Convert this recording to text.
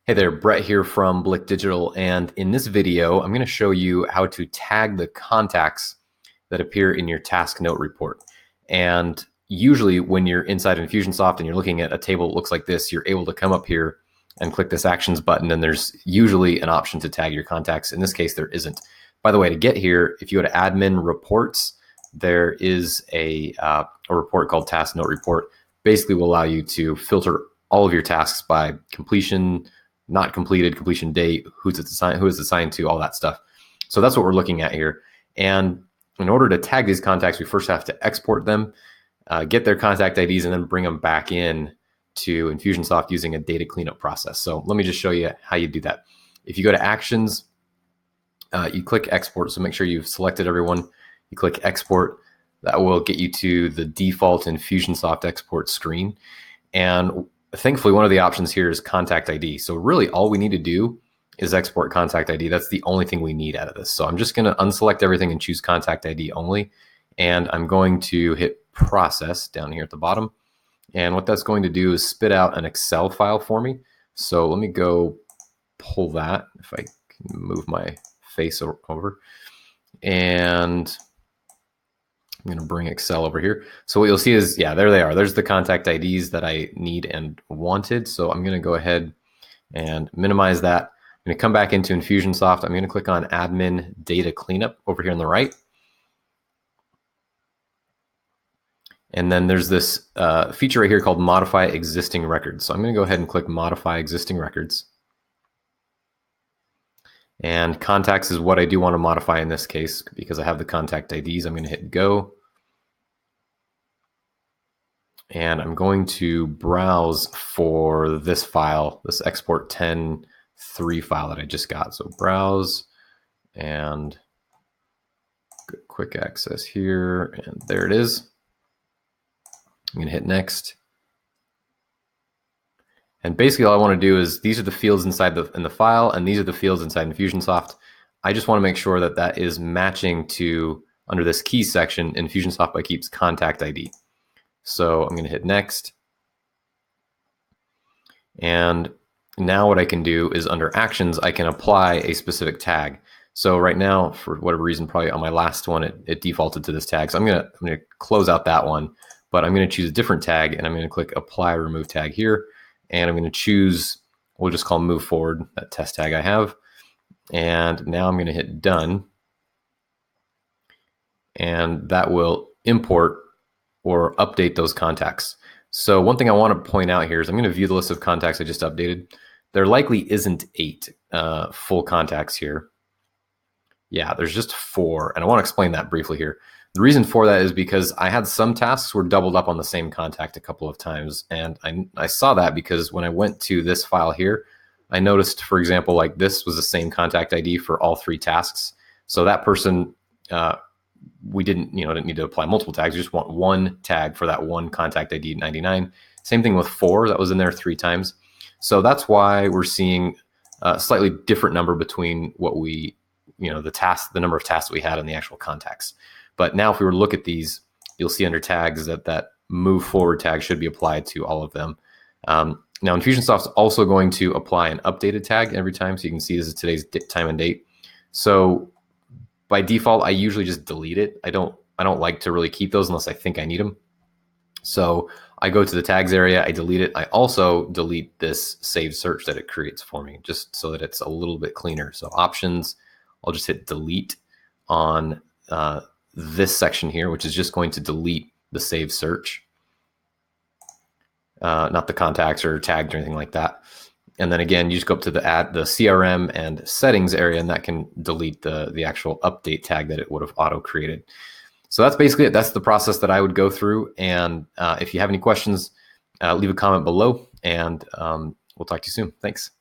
Hey there, Brett here from Blick Digital, and in this video, I'm going to show you how to tag the contacts that appear in your task note report. And usually when you're inside Infusionsoft and you're looking at a table that looks like this, you're able to come up here and click this Actions button, and there's usually an option to tag your contacts. In this case, there isn't. By the way, to get here, if you go to Admin Reports, there is a report called Task Note Report. Basically will allow you to filter all of your tasks by completion, not completed, completion date, who is assigned to, all that stuff. So that's what we're looking at here. And in order to tag these contacts, we first have to export them, get their contact IDs, and then bring them back in to Infusionsoft using a data cleanup process. So let me just show you how you do that. If you go to Actions, you click Export. So make sure you've selected everyone. You click Export. That will get you to the default Infusionsoft export screen. And thankfully, one of the options here is contact ID. So really all we need to do is export contact ID. That's the only thing we need out of this. So I'm just going to unselect everything and choose contact ID only. And I'm going to hit process down here at the bottom. And what that's going to do is spit out an Excel file for me. So let me go pull that, if I can move my face over. And I'm going to bring Excel over here. So what you'll see is, yeah, there they are. There's the contact IDs that I need and wanted. So I'm going to go ahead and minimize that. I'm going to come back into Infusionsoft. I'm going to click on Admin Data Cleanup over here on the right. And then there's this feature right here called Modify Existing Records. So I'm going to go ahead and click Modify Existing Records. And contacts is what I do want to modify in this case because I have the contact IDs. I'm going to hit Go. And I'm going to browse for this file, this export 10.3 file that I just got. So browse and quick access here, and there it is. I'm going to hit next. And basically all I want to do is, these are the fields inside in the file, and these are the fields inside Infusionsoft. I just want to make sure that that is matching to, under this key section, Infusionsoft keeps contact ID. So I'm going to hit next. And now what I can do is, under actions, I can apply a specific tag. So right now, for whatever reason, probably on my last one, it defaulted to this tag. So I'm going to close out that one, but I'm going to choose a different tag, and I'm going to click Apply Remove Tag here. And I'm going to choose, we'll just call Move Forward, that test tag I have. And now I'm going to hit Done. And that will import or update those contacts. So one thing I want to point out here is I'm going to view the list of contacts I just updated. There likely isn't 8 full contacts here. Yeah, there's just 4. And I want to explain that briefly here. The reason for that is because I had some tasks were doubled up on the same contact a couple of times. And I saw that because when I went to this file here, I noticed, for example, like this was the same contact ID for all 3 tasks. So that person, we didn't need to apply multiple tags. We just want one tag for that one contact ID 99. Same thing with 4, that was in there 3 times. So that's why we're seeing a slightly different number between what we, the number of tasks we had and the actual contacts. But now if we were to look at these, you'll see under tags that move forward tag should be applied to all of them. Now Infusionsoft's also going to apply an updated tag every time. So you can see this is today's time and date. So by default, I usually just delete it. I don't like to really keep those unless I think I need them. So I go to the tags area, I delete it. I also delete this saved search that it creates for me, just so that it's a little bit cleaner. So options, I'll just hit delete on this section here, which is just going to delete the saved search, not the contacts or tagged or anything like that. And then again, you just go up to the CRM and settings area, and that can delete the actual update tag that it would have auto created. So that's basically it. That's the process that I would go through. And if you have any questions, leave a comment below, and we'll talk to you soon. Thanks.